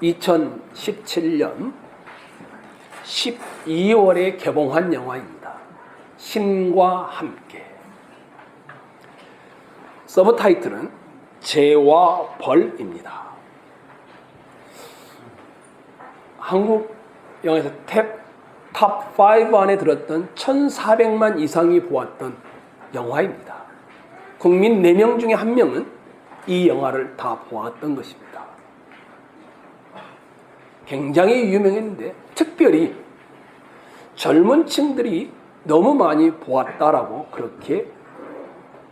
2017년 12월에 개봉한 영화입니다. 신과 함께. 서브 타이틀은 죄와 벌입니다. 한국 영화에서 탑5 안에 들었던 1,400만 이상이 보았던 영화입니다. 국민 4명 중에 1명은 이 영화를 다 보았던 것입니다. 굉장히 유명했는데 특별히 젊은 층들이 너무 많이 보았다라고 그렇게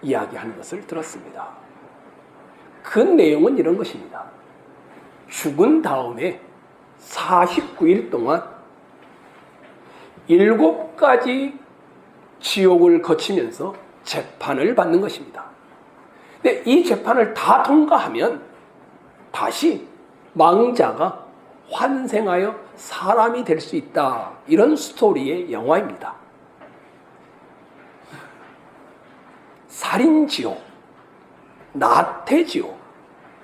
이야기하는 것을 들었습니다. 그 내용은 이런 것입니다. 죽은 다음에 49일 동안 7가지 지옥을 거치면서 재판을 받는 것입니다. 근데 이 재판을 다 통과하면 다시 망자가 환생하여 사람이 될 수 있다. 이런 스토리의 영화입니다. 살인지옥, 나태지옥,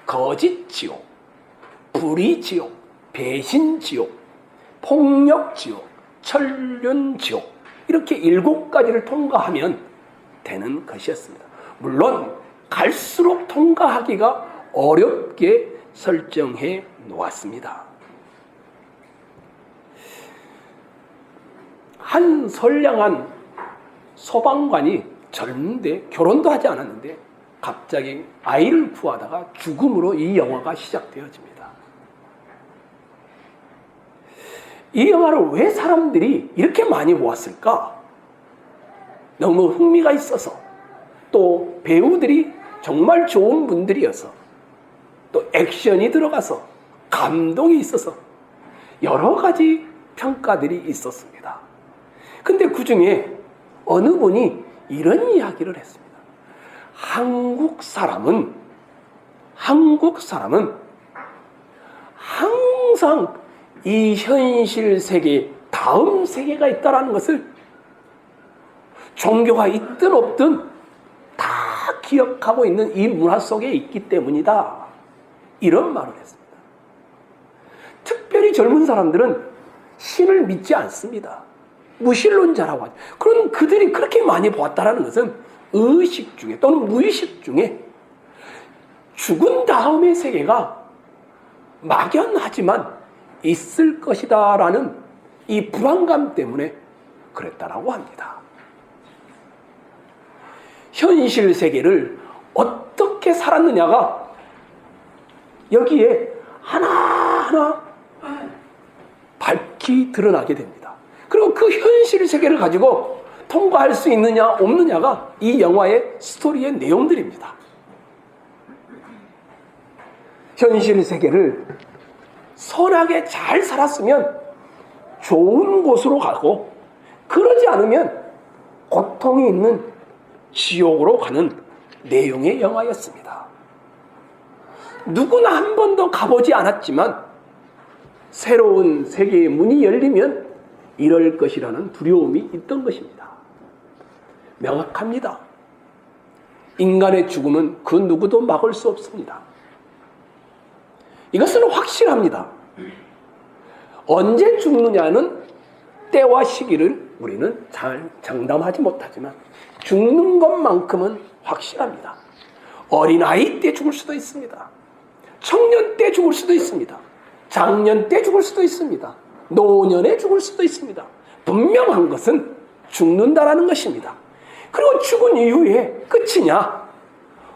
거짓지옥, 불의지옥, 배신지옥, 폭력지옥, 천륜지옥, 이렇게 7가지를 통과하면 되는 것이었습니다. 물론 갈수록 통과하기가 어렵게 설정해 놓았습니다. 한 선량한 소방관이 젊은데 결혼도 하지 않았는데 갑자기 아이를 구하다가 죽음으로 이 영화가 시작되어집니다. 이 영화를 왜 사람들이 이렇게 많이 보았을까? 너무 흥미가 있어서, 또 배우들이 정말 좋은 분들이어서, 또 액션이 들어가서, 감동이 있어서 여러 가지 평가들이 있었습니다. 근데 그 중에 어느 분이 이런 이야기를 했습니다. 한국 사람은 항상 이 현실 세계, 다음 세계가 있다는 것을 종교가 있든 없든 다 기억하고 있는 이 문화 속에 있기 때문이다. 이런 말을 했습니다. 특별히 젊은 사람들은 신을 믿지 않습니다. 무신론자라고 하죠. 그런 그들이 그렇게 많이 보았다는 것은 의식 중에 또는 무의식 중에 죽은 다음의 세계가 막연하지만 있을 것이다 라는 이 불안감 때문에 그랬다라고 합니다. 현실 세계를 어떻게 살았느냐가 여기에 하나하나 밝히 드러나게 됩니다. 그리고 그 현실 세계를 가지고 통과할 수 있느냐 없느냐가 이 영화의 스토리의 내용들입니다. 현실 세계를 선하게 잘 살았으면 좋은 곳으로 가고, 그러지 않으면 고통이 있는 지옥으로 가는 내용의 영화였습니다. 누구나 한 번도 가보지 않았지만 새로운 세계의 문이 열리면 이럴 것이라는 두려움이 있던 것입니다. 명확합니다. 인간의 죽음은 그 누구도 막을 수 없습니다. 이것은 확실합니다. 언제 죽느냐는 때와 시기를 우리는 잘 장담하지 못하지만 죽는 것만큼은 확실합니다. 어린아이 때 죽을 수도 있습니다. 청년 때 죽을 수도 있습니다. 장년 때 죽을 수도 있습니다. 노년에 죽을 수도 있습니다. 분명한 것은 죽는다라는 것입니다. 그리고 죽은 이후에 끝이냐?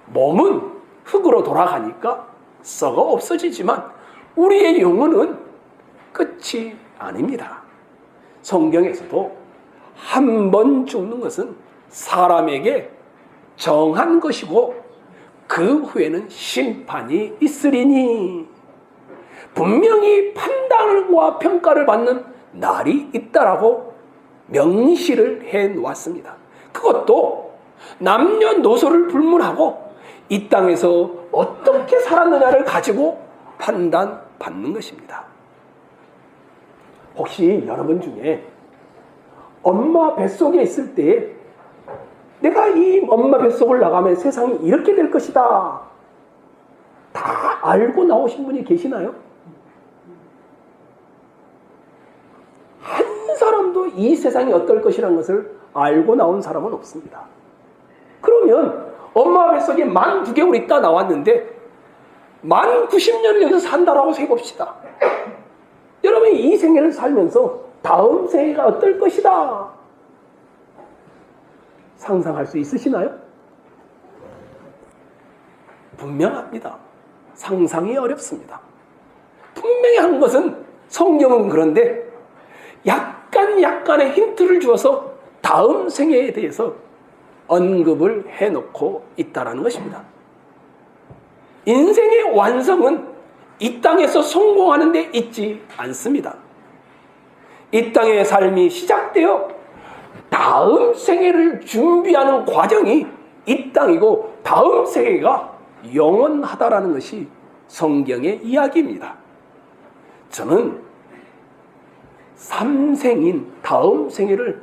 몸은 흙으로 돌아가니까 썩어 없어지지만 우리의 영혼은 끝이 아닙니다. 성경에서도 한 번 죽는 것은 사람에게 정한 것이고 그 후에는 심판이 있으리니, 분명히 판단과 평가를 받는 날이 있다라고 명시를 해놓았습니다. 그것도 남녀노소를 불문하고 이 땅에서 어떻게 살았느냐를 가지고 판단받는 것입니다. 혹시 여러분 중에 엄마 뱃속에 있을 때 내가 이 엄마 뱃속을 나가면 세상이 이렇게 될 것이다, 다 알고 나오신 분이 계시나요? 사람도 이 세상이 어떨 것이라는 것을 알고 나온 사람은 없습니다. 그러면 엄마 뱃속에 만 9개월 있다 나왔는데 만 90년을 여기서 산다라고 해봅시다. 여러분이 이 생애를 살면서 다음 생애가 어떨 것이다 상상할 수 있으시나요? 분명합니다. 상상이 어렵습니다. 분명히 한 것은 성경은 그런데 약간의 힌트를 주어서 다음 생애에 대해서 언급을 해놓고 있다는 것입니다. 인생의 완성은 이 땅에서 성공하는 데 있지 않습니다. 이 땅의 삶이 시작되어 다음 생애를 준비하는 과정이 이 땅이고 다음 생애가 영원하다라는 것이 성경의 이야기입니다. 저는 3생인 다음 생애를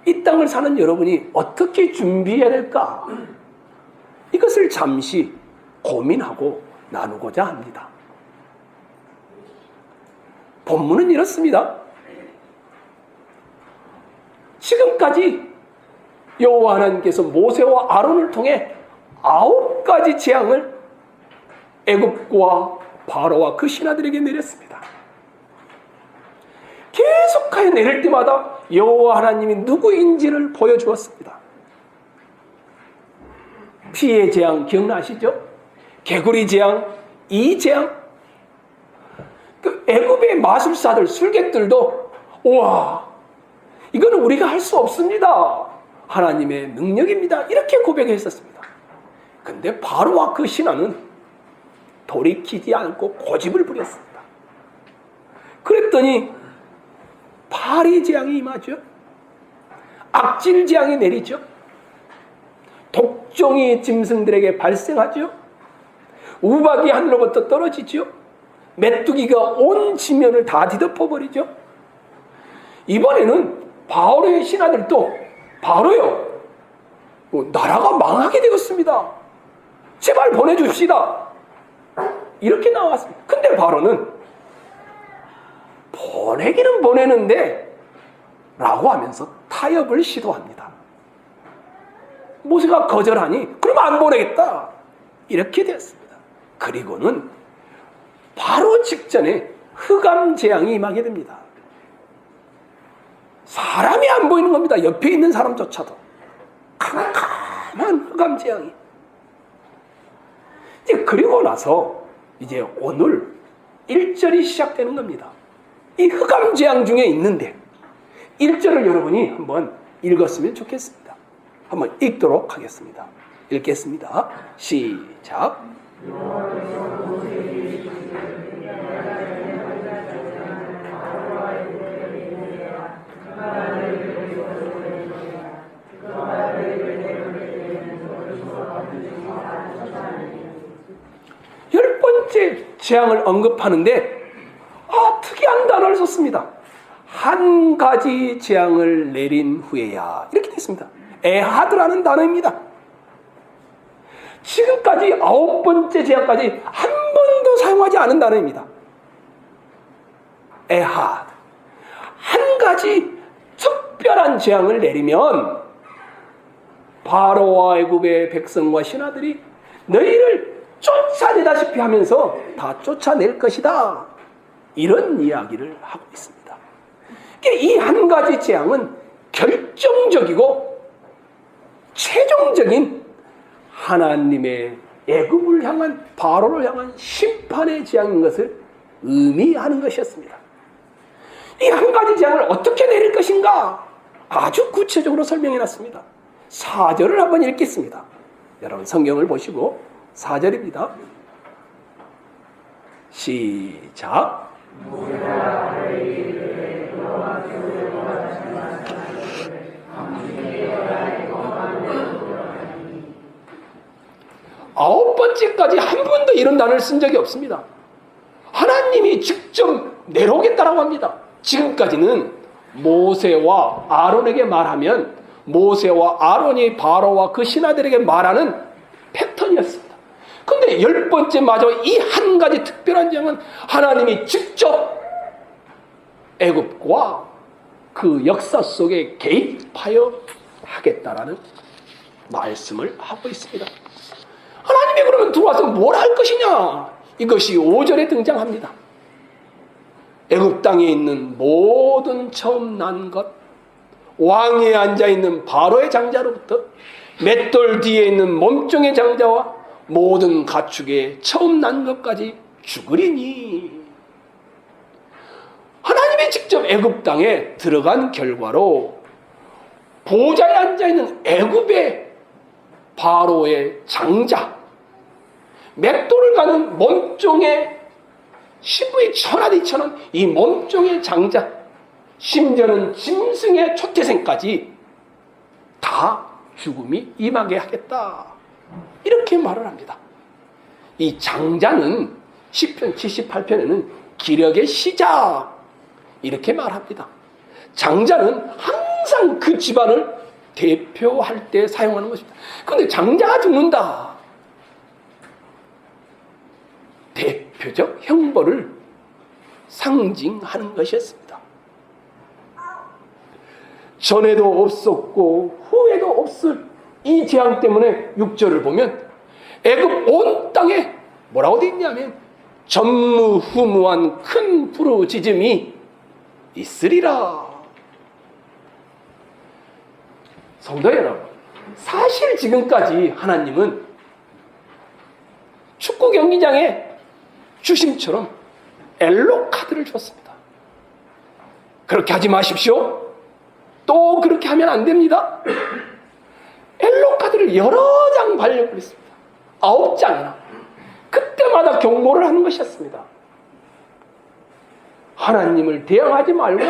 이 땅을 사는 여러분이 어떻게 준비해야 될까? 이것을 잠시 고민하고 나누고자 합니다. 본문은 이렇습니다. 지금까지 여호와 하나님께서 모세와 아론을 통해 9가지 재앙을 애굽과 바로와 그 신하들에게 내렸습니다. 계속하여 내릴 때마다 여호와 하나님이 누구인지를 보여주었습니다. 피의 재앙 기억나시죠? 개구리 재앙, 이 재앙. 그 애굽의 마술사들, 술객들도 우와, 이거는 우리가 할 수 없습니다. 하나님의 능력입니다. 이렇게 고백했었습니다. 근데 바로와 그 신하는 돌이키지 않고 고집을 부렸습니다. 그랬더니 파리 재앙이 임하죠. 악질 재앙이 내리죠. 독종이 짐승들에게 발생하죠. 우박이 하늘로부터 떨어지죠. 메뚜기가 온 지면을 다 뒤덮어버리죠. 이번에는 바로의 신하들도 바로요, 나라가 망하게 되었습니다. 제발 보내줍시다. 이렇게 나왔습니다. 근데 바로는 보내기는 보내는데 라고 하면서 타협을 시도합니다. 모세가 거절하니 그러면 안 보내겠다. 이렇게 되었습니다. 그리고는 바로 직전에 흑암 재앙이 임하게 됩니다. 사람이 안 보이는 겁니다. 옆에 있는 사람조차도. 캄캄한 흑암 재앙이. 이제 그리고 나서 이제 오늘 1절이 시작되는 겁니다. 이 흑암 재앙 중에 있는데 1절을 여러분이 한번 읽었으면 좋겠습니다. 한번 읽도록 하겠습니다. 읽겠습니다. 시작. 열 번째 재앙을 언급하는데 특이한 단어를 썼습니다. 한 가지 재앙을 내린 후에야, 이렇게 됐습니다. 에하드라는 단어입니다. 지금까지 9번째 재앙까지 한 번도 사용하지 않은 단어입니다. 에하드. 한 가지 특별한 재앙을 내리면 바로와 애굽의 백성과 신하들이 너희를 쫓아내다시피 하면서 다 쫓아낼 것이다. 이런 이야기를 하고 있습니다. 이 한 가지 재앙은 결정적이고 최종적인 하나님의 애굽을 향한, 바로를 향한 심판의 재앙인 것을 의미하는 것이었습니다. 이 한 가지 재앙을 어떻게 내릴 것인가 아주 구체적으로 설명해 놨습니다. 4절을 한번 읽겠습니다. 여러분 성경을 보시고 4절입니다. 시작. 아홉 번째까지 한 번도 이런 단어를 쓴 적이 없습니다. 하나님이 직접 내려오겠다라고 합니다. 지금까지는 모세와 아론에게 말하면 모세와 아론이 바로와 그 신하들에게 말하는 패턴이었습니다. 그런데 열 번째마저 이 한 가지 특별한 재앙은 하나님이 직접 애굽과 그 역사 속에 개입하여 하겠다라는 말씀을 하고 있습니다. 하나님이 그러면 들어와서 뭘 할 것이냐? 이것이 5절에 등장합니다. 애굽 땅에 있는 모든 처음 난 것, 왕위에 앉아있는 바로의 장자로부터 맷돌 뒤에 있는 몸종의 장자와 모든 가축의 처음 난 것까지 죽으리니. 하나님이 직접 애굽 땅에 들어간 결과로 보좌에 앉아있는 애굽의 바로의 장자, 맷돌을 가는 몸종의 시부의 천하디처럼 이 몸종의 장자, 심지어는 짐승의 초태생까지 다 죽음이 임하게 하겠다. 이렇게 말을 합니다. 이 장자는 시편 78편에는 기력의 시작 이렇게 말합니다. 장자는 항상 그 집안을 대표할 때 사용하는 것입니다. 그런데 장자가 죽는다. 대표적 형벌을 상징하는 것이었습니다. 전에도 없었고 후에도 없을 이 재앙 때문에 6절을 보면 애굽 온 땅에 뭐라고 되어 있냐면 전무후무한 큰 부르짖음이 있으리라. 성도 여러분, 사실 지금까지 하나님은 축구 경기장에 주심처럼 엘로 카드를 줬습니다. 그렇게 하지 마십시오. 또 그렇게 하면 안 됩니다. 엘로 카드를 여러 장 발령을 했습니다. 9장이나. 그때마다 경고를 하는 것이었습니다. 하나님을 대항하지 말고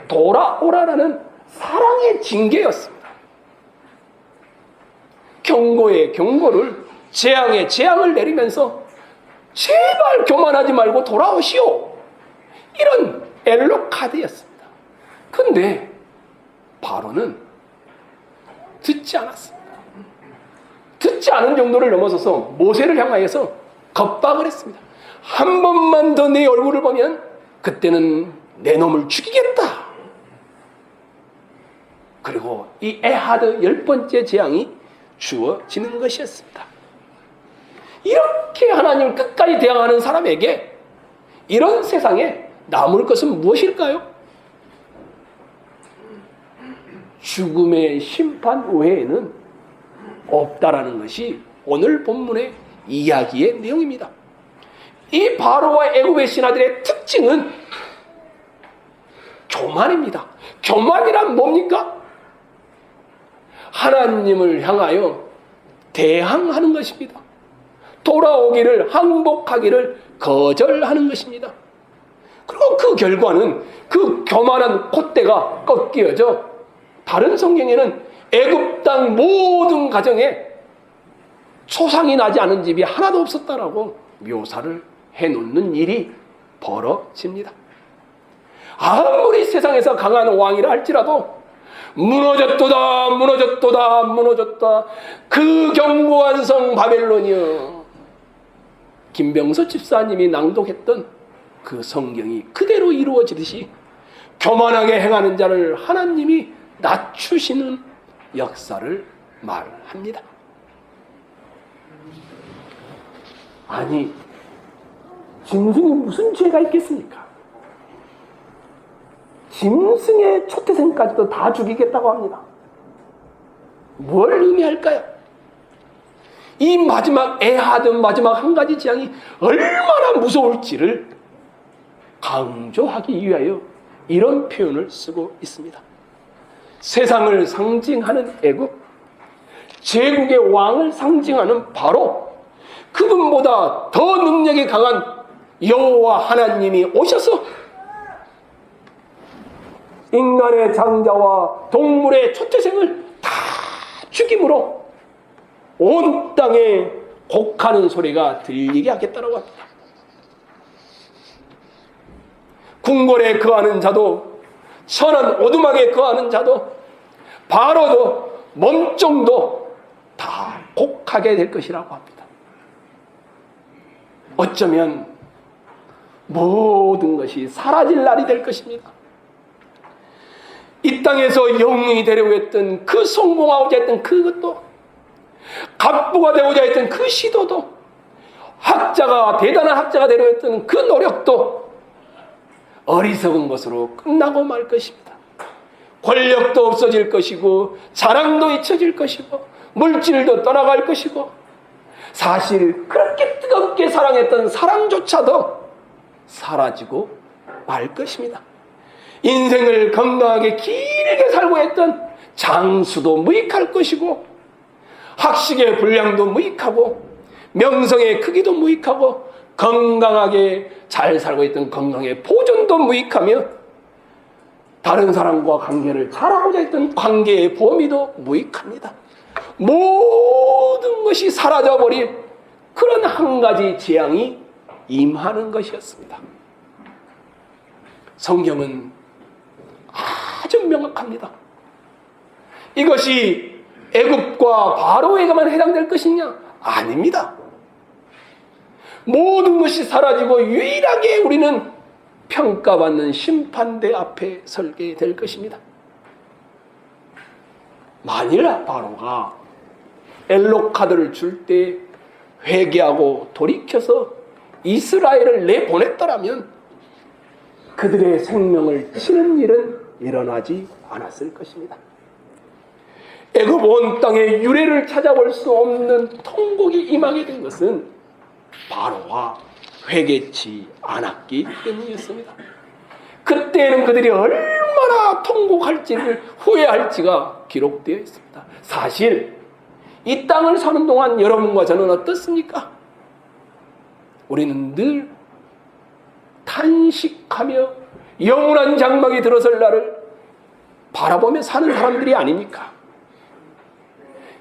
돌아오라라는 사랑의 징계였습니다. 경고에 경고를, 재앙에 재앙을 내리면서 제발 교만하지 말고 돌아오시오. 이런 엘로 카드였습니다. 근데 바로는 듣지 않았습니다. 듣지 않은 정도를 넘어서서 모세를 향하여서 겁박을 했습니다. 한 번만 더 내 얼굴을 보면 그때는 내 놈을 죽이겠다. 그리고 이 에하드 10번째 재앙이 주어지는 것이었습니다. 이렇게 하나님을 끝까지 대항하는 사람에게 이런 세상에 남을 것은 무엇일까요? 죽음의 심판 외에는 없다라는 것이 오늘 본문의 이야기의 내용입니다. 이 바로와 애굽의 신하들의 특징은 교만입니다. 교만이란 뭡니까? 하나님을 향하여 대항하는 것입니다. 돌아오기를, 항복하기를 거절하는 것입니다. 그리고 그 결과는 그 교만한 콧대가 꺾여져 다른 성경에는 애굽 땅 모든 가정에 초상이 나지 않은 집이 하나도 없었다라고 묘사를 해놓는 일이 벌어집니다. 아무리 세상에서 강한 왕이라 할지라도 무너졌도다 무너졌도다 무너졌다 그 견고한 성 바벨론이여. 김병서 집사님이 낭독했던 그 성경이 그대로 이루어지듯이 교만하게 행하는 자를 하나님이 낮추시는 역사를 말합니다. 아니, 짐승이 무슨 죄가 있겠습니까? 짐승의 초태생까지도 다 죽이겠다고 합니다. 뭘 의미할까요? 이 마지막 에하드 마지막 한 가지 재앙이 얼마나 무서울지를 강조하기 위하여 이런 표현을 쓰고 있습니다. 세상을 상징하는 애굽, 제국의 왕을 상징하는 바로, 그분보다 더 능력이 강한 여호와 하나님이 오셔서 인간의 장자와 동물의 초태생을 다 죽임으로 온 땅에 곡하는 소리가 들리게 하겠다고 합니다. 궁궐에 거하는 자도, 선한 오두막에 거하는 자도, 바로도, 몸종도 다 곡하게 될 것이라고 합니다. 어쩌면 모든 것이 사라질 날이 될 것입니다. 이 땅에서 영웅이 되려고 했던 그 성공하고자 했던 그것도, 갑부가 되고자 했던 그 시도도, 대단한 학자가 되려고 했던 그 노력도 어리석은 것으로 끝나고 말 것입니다. 권력도 없어질 것이고, 자랑도 잊혀질 것이고, 물질도 떠나갈 것이고, 사실 그렇게 뜨겁게 사랑했던 사랑조차도 사라지고 말 것입니다. 인생을 건강하게 길게 살고 했던 장수도 무익할 것이고, 학식의 분량도 무익하고, 명성의 크기도 무익하고, 건강하게 잘 살고 있던 건강의 보존도 무익하며, 다른 사람과 관계를 잘하고자 했던 관계의 범위도 무익합니다. 모든 것이 사라져버린 그런 한 가지 재앙이 임하는 것이었습니다. 성경은 아주 명확합니다. 이것이 애굽과 바로에게만 해당될 것이냐? 아닙니다. 모든 것이 사라지고 유일하게 우리는 평가받는 심판대 앞에 설게 될 것입니다. 만일 바로가 엘록 카드를 줄 때 회개하고 돌이켜서 이스라엘을 내보냈더라면 그들의 생명을 치는 일은 일어나지 않았을 것입니다. 애굽 온 땅의 유래를 찾아볼 수 없는 통곡이 임하게 된 것은 바로가 회개치 않았기 때문이었습니다. 그때는 그들이 얼마나 통곡할지를 후회할지가 기록되어 있습니다. 사실 이 땅을 사는 동안 여러분과 저는 어떻습니까? 우리는 늘 탄식하며 영원한 장막이 들어설 날을 바라보며 사는 사람들이 아닙니까?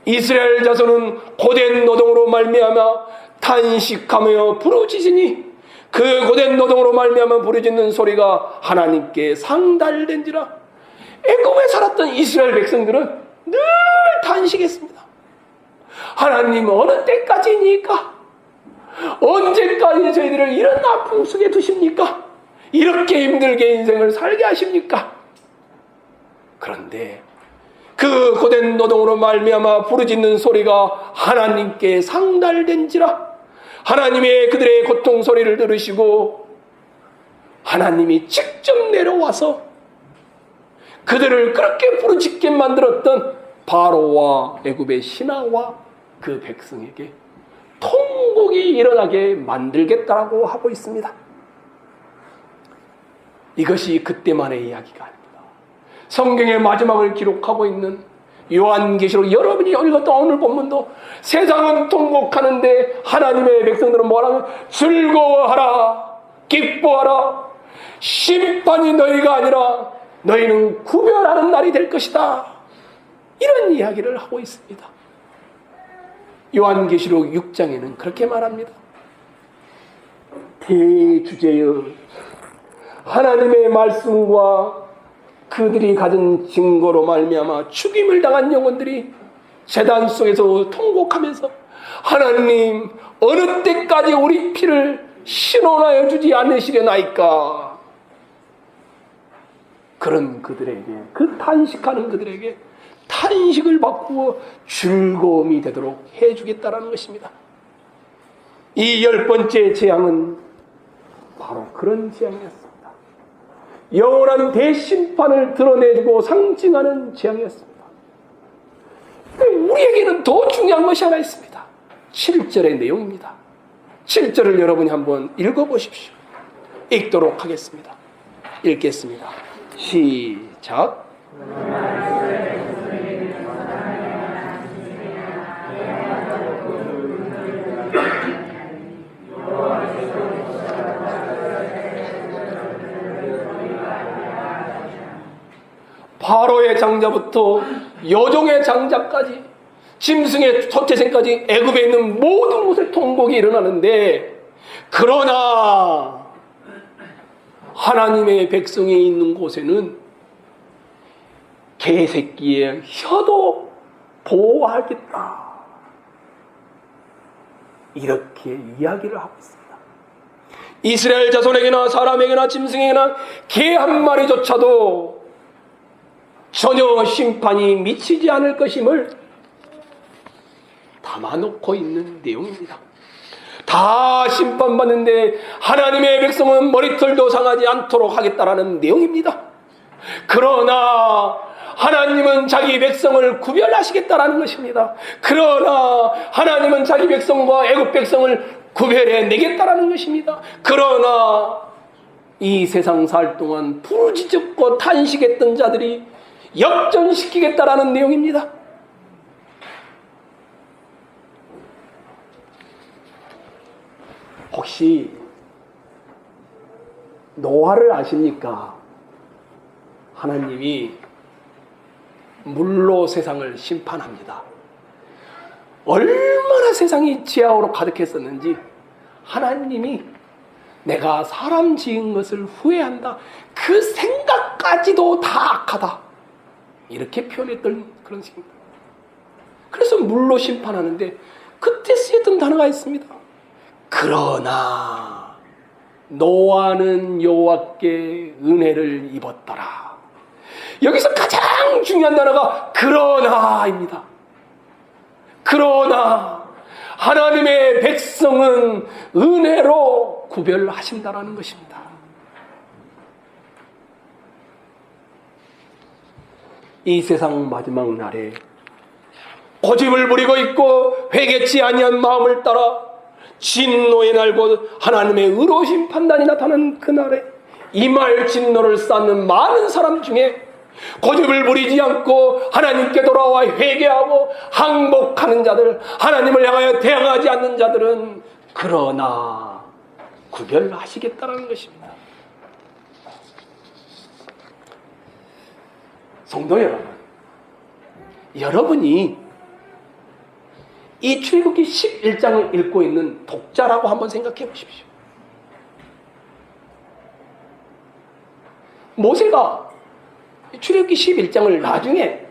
이스라엘 자손은 고된 노동으로 말미암아 탄식하며 부르짖으니 그 고된 노동으로 말미암아 부르짖는 소리가 하나님께 상달된지라. 애굽에 살았던 이스라엘 백성들은 늘 탄식했습니다. 하나님 어느 때까지입니까? 언제까지 저희들을 이런 아픔 속에 두십니까? 이렇게 힘들게 인생을 살게 하십니까? 그런데 그 고된 노동으로 말미암아 부르짖는 소리가 하나님께 상달된지라. 하나님의 그들의 고통 소리를 들으시고 하나님이 직접 내려와서 그들을 그렇게 부르짖게 만들었던 바로와 애굽의 신하와 그 백성에게 통곡이 일어나게 만들겠다라고 하고 있습니다. 이것이 그때만의 이야기가 아닙니다. 성경의 마지막을 기록하고 있는 요한계시록, 여러분이 읽었던 오늘 본문도 세상은 통곡하는데 하나님의 백성들은 뭐라면 즐거워하라, 기뻐하라, 심판이 너희가 아니라 너희는 구별하는 날이 될 것이다, 이런 이야기를 하고 있습니다. 요한계시록 6장에는 그렇게 말합니다. 대주제여, 하나님의 말씀과 그들이 가진 증거로 말미암아 죽임을 당한 영혼들이 제단 속에서 통곡하면서 하나님 어느 때까지 우리 피를 신원하여 주지 않으시려나이까. 그런 그들에게, 그 탄식하는 그들에게 탄식을 바꾸어 즐거움이 되도록 해주겠다라는 것입니다. 이 10번째 재앙은 바로 그런 재앙이었습니다. 영원한 대심판을 드러내주고 상징하는 재앙이었습니다. 우리에게는 더 중요한 것이 하나 있습니다. 7절의 내용입니다. 7절을 여러분이 한번 읽어보십시오. 읽도록 하겠습니다. 읽겠습니다. 시작. 바로의 장자부터 여종의 장자까지 짐승의 소태생까지 애굽에 있는 모든 곳에 통곡이 일어나는데, 그러나 하나님의 백성이 있는 곳에는 개새끼의 혀도 보호하겠다, 이렇게 이야기를 하고 있습니다. 이스라엘 자손에게나 사람에게나 짐승에게나 개 한 마리조차도 전혀 심판이 미치지 않을 것임을 담아놓고 있는 내용입니다. 다 심판받는데 하나님의 백성은 머리털도 상하지 않도록 하겠다라는 내용입니다. 그러나 하나님은 자기 백성을 구별하시겠다라는 것입니다. 그러나 하나님은 자기 백성과 애굽 백성을 구별해 내겠다라는 것입니다. 그러나 이 세상 살 동안 부르짖고 탄식했던 자들이 역전시키겠다라는 내용입니다. 혹시 노아를 아십니까? 하나님이 물로 세상을 심판합니다. 얼마나 세상이 지하로 가득했었는지 하나님이 내가 사람 지은 것을 후회한다. 그 생각까지도 다 악하다. 이렇게 표현했던 그런 식입니다. 그래서 물로 심판하는데 그때 쓰였던 단어가 있습니다. 그러나 노아는 여호와께 은혜를 입었더라. 여기서 가장 중요한 단어가 그러나입니다. 그러나 하나님의 백성은 은혜로 구별하신다라는 것입니다. 이 세상 마지막 날에 고집을 부리고 있고 회개치 아니한 마음을 따라 진노의 날과 하나님의 의로우신 판단이 나타나는 그날에 이말 진노를 쌓는 많은 사람 중에 고집을 부리지 않고 하나님께 돌아와 회개하고 항복하는 자들, 하나님을 향하여 대항하지 않는 자들은 그러나 구별하시겠다는 것입니다. 성도 여러분, 여러분이 이 출애굽기 11장을 읽고 있는 독자라고 한번 생각해 보십시오. 모세가 출애굽기 11장을 나중에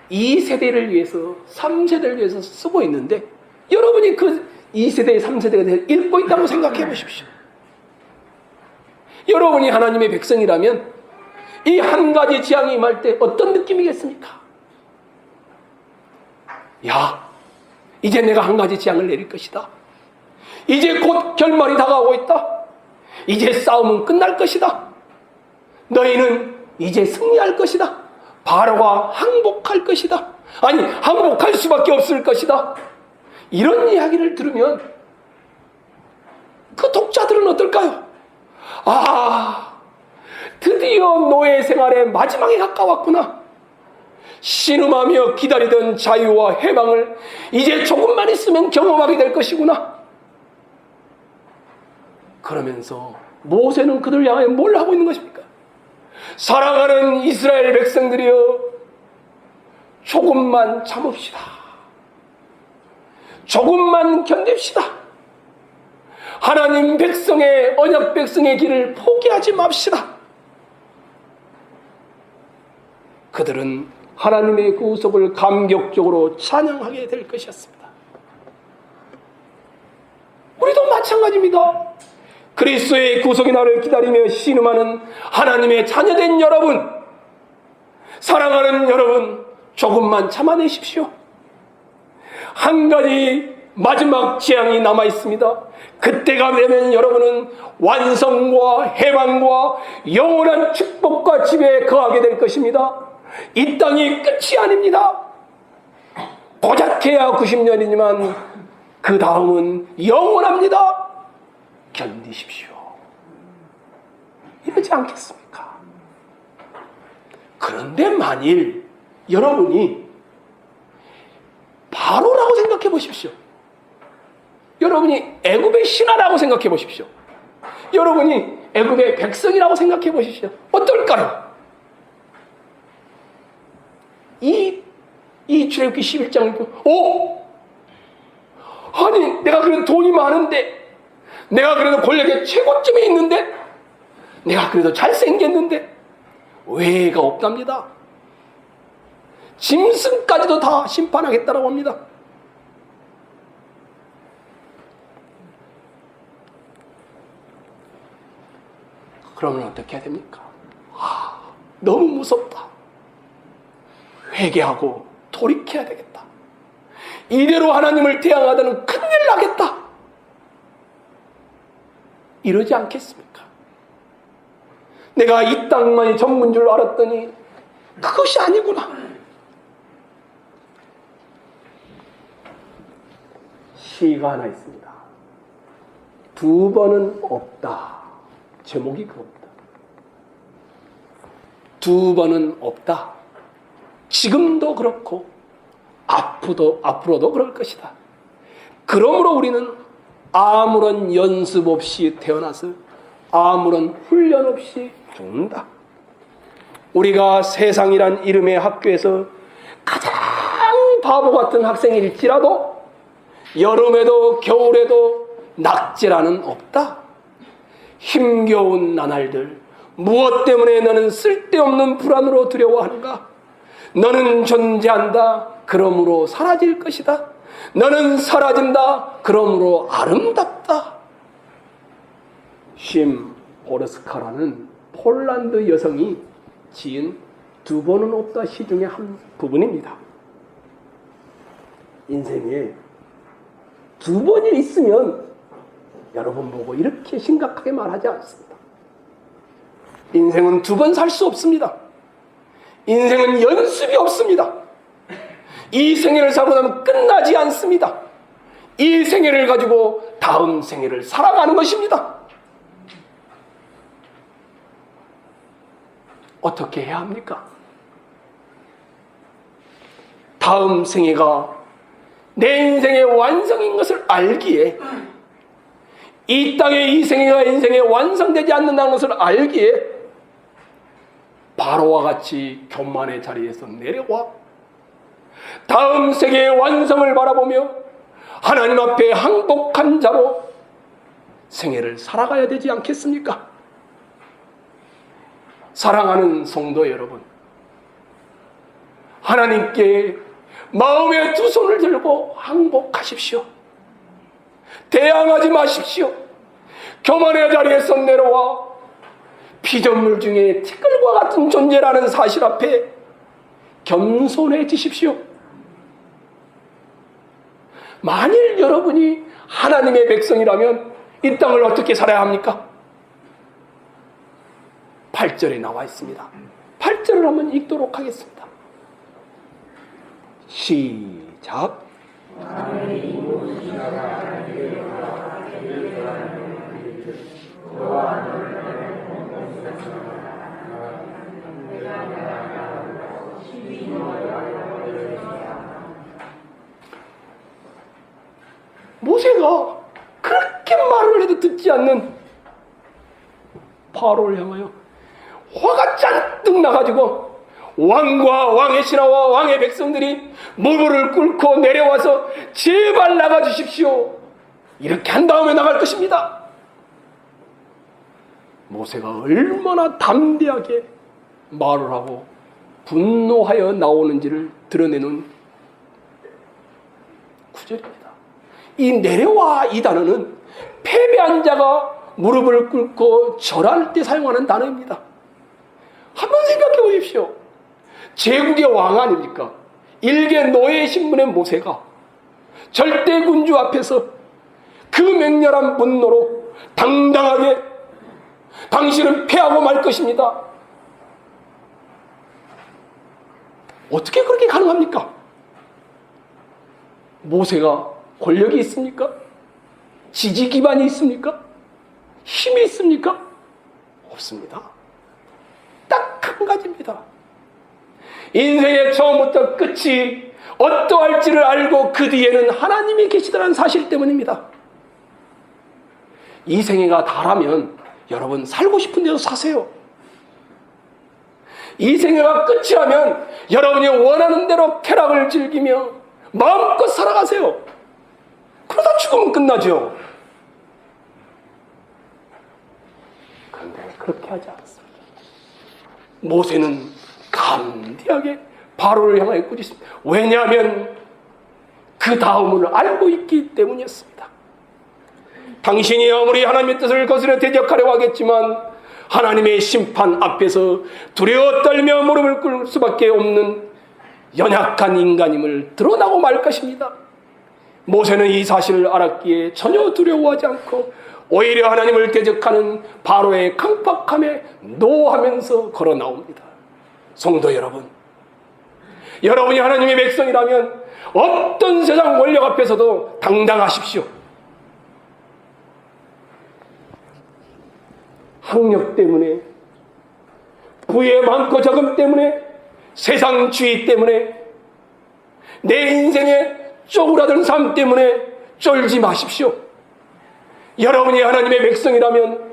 2세대를 위해서 3세대를 위해서 쓰고 있는데 여러분이 그 2세대, 3세대에 대해 읽고 있다고 생각해 보십시오. 여러분이 하나님의 백성이라면 이 한 가지 재앙이 임할 때 어떤 느낌이겠습니까? 야, 이제 내가 한 가지 재앙을 내릴 것이다. 이제 곧 결말이 다가오고 있다. 이제 싸움은 끝날 것이다. 너희는 이제 승리할 것이다. 바로가 항복할 것이다. 아니, 항복할 수밖에 없을 것이다. 이런 이야기를 들으면 그 독자들은 어떨까요? 아, 드디어 노예 생활의 마지막에 가까웠구나. 신음하며 기다리던 자유와 해방을 이제 조금만 있으면 경험하게 될 것이구나. 그러면서 모세는 그들 향해 뭘 하고 있는 것입니까? 사랑하는 이스라엘 백성들이여, 조금만 참읍시다. 조금만 견딥시다. 하나님 백성의, 언약 백성의 길을 포기하지 맙시다. 그들은 하나님의 구속을 감격적으로 찬양하게 될 것이었습니다. 우리도 마찬가지입니다. 그리스도의 구속의 날을 기다리며 신음하는 하나님의 자녀된 여러분, 사랑하는 여러분, 조금만 참아내십시오. 한 가지 마지막 재앙이 남아 있습니다. 그때가 되면 여러분은 완성과 해방과 영원한 축복과 지배에 거하게 될 것입니다. 이 땅이 끝이 아닙니다. 고작해야 90년이지만 그 다음은 영원합니다. 견디십시오. 이러지 않겠습니까? 그런데 만일 여러분이 바로라고 생각해 보십시오. 여러분이 애굽의 신하라고 생각해 보십시오. 여러분이 애굽의 백성이라고 생각해 보십시오. 어떨까요? 이 출애굽기 11장을 보고, 아니, 내가 그래도 돈이 많은데, 내가 그래도 권력의 최고점에 있는데, 내가 그래도 잘생겼는데, 왜가 없답니다. 짐승까지도 다 심판하겠다라고 합니다. 그러면 어떻게 해야 됩니까? 너무 무섭다. 회개하고 돌이켜야 되겠다. 이대로 하나님을 대항하다는 큰일 나겠다. 이러지 않겠습니까? 내가 이 땅만이 전부인 줄 알았더니 그것이 아니구나. 시가 하나 있습니다. 두 번은 없다. 제목이 그겁니다. 두 번은 없다. 지금도 그렇고 앞으로도 그럴 것이다. 그러므로 우리는 아무런 연습 없이 태어나서 아무런 훈련 없이 죽는다. 우리가 세상이란 이름의 학교에서 가장 바보 같은 학생일지라도 여름에도 겨울에도 낙제라는 없다. 힘겨운 나날들, 무엇 때문에 너는 쓸데없는 불안으로 두려워하는가? 너는 존재한다. 그러므로 사라질 것이다. 너는 사라진다. 그러므로 아름답다. 쉼 보르스카라는 폴란드 여성이 지은 두 번은 없다 시 중에 한 부분입니다. 인생에 두 번이 있으면 여러분 보고 이렇게 심각하게 말하지 않습니다. 인생은 두 번 살 수 없습니다. 인생은 연습이 없습니다. 이 생애를 살고 나면 끝나지 않습니다. 이 생애를 가지고 다음 생애를 살아가는 것입니다. 어떻게 해야 합니까? 다음 생애가 내 인생의 완성인 것을 알기에, 이 땅의 이 생애가 인생에 완성되지 않는다는 것을 알기에 바로와 같이 교만의 자리에서 내려와 다음 세계의 완성을 바라보며 하나님 앞에 항복한 자로 생애를 살아가야 되지 않겠습니까? 사랑하는 성도 여러분, 하나님께 마음의 두 손을 들고 항복하십시오. 대항하지 마십시오. 교만의 자리에서 내려와 피조물 중에 티끌과 같은 존재라는 사실 앞에 겸손해지십시오. 만일 여러분이 하나님의 백성이라면 이 땅을 어떻게 살아야 합니까? 8절에 나와 있습니다. 8절을 한번 읽도록 하겠습니다. 시작. 모세가 그렇게 말을 해도 듣지 않는 바로를 향하여 화가 잔뜩 나가지고 왕과 왕의 신하와 왕의 백성들이 무릎을 꿇고 내려와서 제발 나가주십시오. 이렇게 한 다음에 나갈 것입니다. 모세가 얼마나 담대하게 말을 하고 분노하여 나오는지를 드러내는 구절입니다. 이 내려와 이 단어는 패배한 자가 무릎을 꿇고 절할 때 사용하는 단어입니다. 한번 생각해 보십시오. 제국의 왕 아닙니까? 일개 노예 신분의 모세가 절대 군주 앞에서 그 맹렬한 분노로 당당하게 당신은 패하고 말 것입니다. 어떻게 그렇게 가능합니까? 모세가 권력이 있습니까? 지지 기반이 있습니까? 힘이 있습니까? 없습니다. 딱 한 가지입니다. 인생의 처음부터 끝이 어떠할지를 알고 그 뒤에는 하나님이 계시다는 사실 때문입니다. 이 생애가 다라면 여러분 살고 싶은 데서 사세요. 이 생애가 끝이라면 여러분이 원하는 대로 쾌락을 즐기며 마음껏 살아가세요. 그러다 죽으면 끝나죠. 그런데 그렇게 하지 않습니다. 모세는 담대하게 바로를 향하여 꾸짖습니다. 왜냐하면 그 다음을 알고 있기 때문이었습니다. 당신이 아무리 하나님의 뜻을 거스려 대적하려고 하겠지만 하나님의 심판 앞에서 두려워 떨며 무릎을 꿇을 수밖에 없는 연약한 인간임을 드러나고 말 것입니다. 모세는 이 사실을 알았기에 전혀 두려워하지 않고 오히려 하나님을 대적하는 바로의 강팍함에 노하면서 걸어 나옵니다. 성도 여러분, 여러분이 하나님의 백성이라면 어떤 세상 권력 앞에서도 당당하십시오. 학력 때문에, 부의 많고 적음 때문에, 세상주의 때문에, 내 인생의 쪼그라든 삶 때문에 쫄지 마십시오. 여러분이 하나님의 백성이라면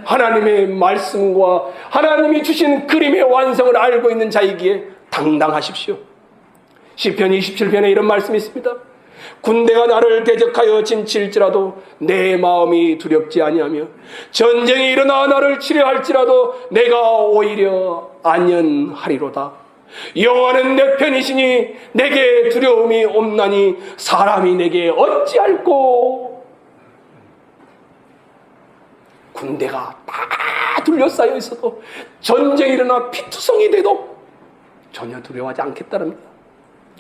하나님의 말씀과 하나님이 주신 그림의 완성을 알고 있는 자이기에 당당하십시오. 시편 27편에 이런 말씀이 있습니다. 군대가 나를 대적하여 진칠지라도 내 마음이 두렵지 아니하며 전쟁이 일어나 나를 치려할지라도 내가 오히려 안연하리로다. 여호와는 내 편이시니 내게 두려움이 없나니 사람이 내게 어찌할꼬. 군대가 다 둘러싸여 있어도 전쟁이 일어나 피투성이 돼도 전혀 두려워하지 않겠다는 겁니다.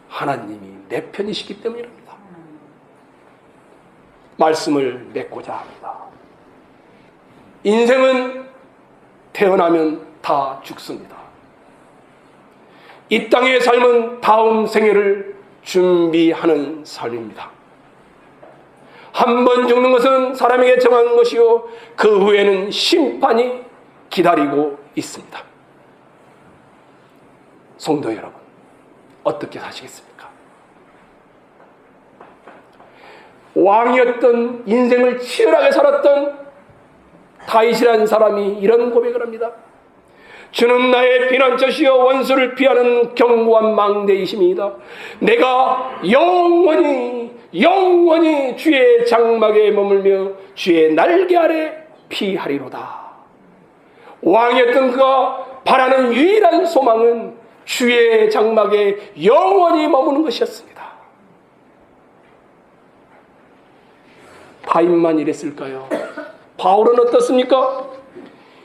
하나님이 내 편이시기 때문입니다. 말씀을 맺고자 합니다. 인생은 태어나면 다 죽습니다. 이 땅의 삶은 다음 생애를 준비하는 삶입니다. 한 번 죽는 것은 사람에게 정한 것이요 그 후에는 심판이 기다리고 있습니다. 성도 여러분, 어떻게 사시겠습니까? 왕이었던, 인생을 치열하게 살았던 다윗이라는 사람이 이런 고백을 합니다. 주는 나의 피난처시여 원수를 피하는 견고한 망대이심이다. 내가 영원히 주의 장막에 머물며 주의 날개 아래 피하리로다. 왕이었던 그가 바라는 유일한 소망은 주의 장막에 영원히 머무는 것이었습니다. 다윗만 이랬을까요? 바울은 어떻습니까?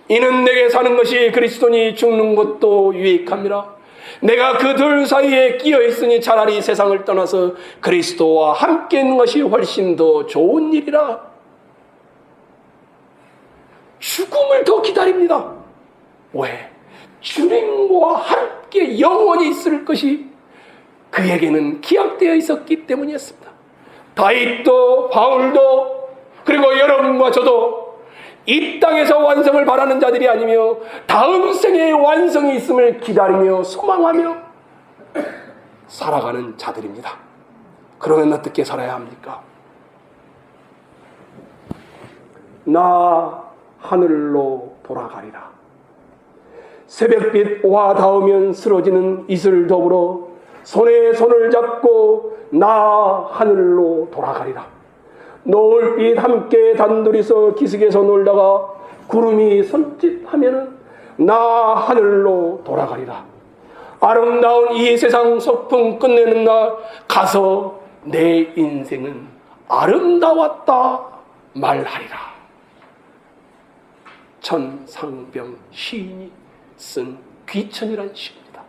이는 내게 사는 것이 그리스도니 죽는 것도 유익함이라. 내가 그 둘 사이에 끼어 있으니 차라리 세상을 떠나서 그리스도와 함께 있는 것이 훨씬 더 좋은 일이라. 죽음을 더 기다립니다. 왜? 주님과 함께 영원히 있을 것이 그에게는 기약되어 있었기 때문이었습니다. 다윗도 바울도 그리고 여러분과 저도 이 땅에서 완성을 바라는 자들이 아니며 다음 생애의 완성이 있음을 기다리며 소망하며 살아가는 자들입니다. 그러면 어떻게 살아야 합니까? 나 하늘로 돌아가리라. 새벽빛 와 닿으면 쓰러지는 이슬 더불어 손에 손을 잡고 나 하늘로 돌아가리라. 노을빛 함께 단둘이서 기슭에서 놀다가 구름이 손짓하면은 나 하늘로 돌아가리라. 아름다운 이 세상 소풍 끝내는 날 가서 내 인생은 아름다웠다 말하리라. 천상병 시인이 쓴 귀천이라는 시입니다.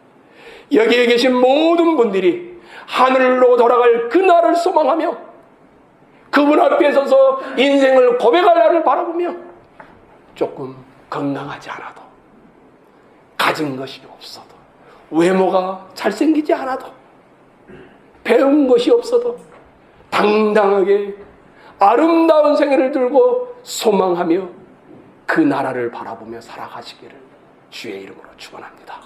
여기에 계신 모든 분들이 하늘로 돌아갈 그날을 소망하며 그분 앞에 서서 인생을 고백할 날을 바라보며 조금 건강하지 않아도, 가진 것이 없어도, 외모가 잘생기지 않아도, 배운 것이 없어도 당당하게 아름다운 생애를 들고 소망하며 그 나라를 바라보며 살아가시기를 주의 이름으로 축원합니다.